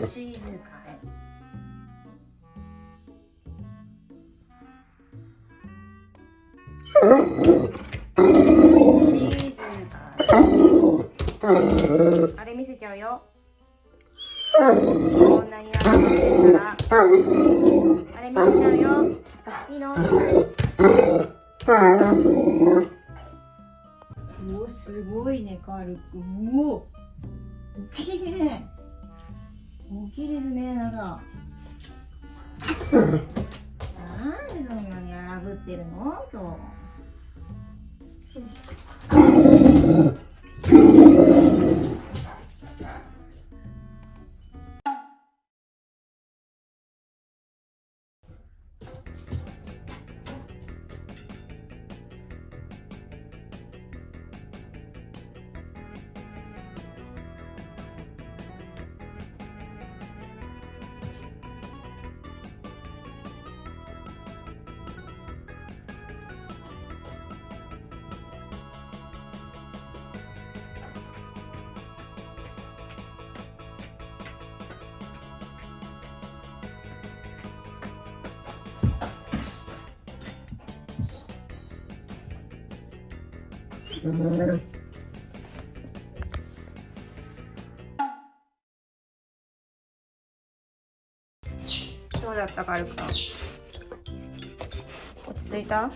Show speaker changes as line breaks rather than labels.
静かへ。あれ見せちゃうよ。こんなに笑ってるからあれ見せちゃうよ。いいの？お、すごいね、カルくん。おお、大きいね。大きいですね、なんだ。なんでそんなに荒ぶってるの今日。どうだったか、カルくん。落ち着いた？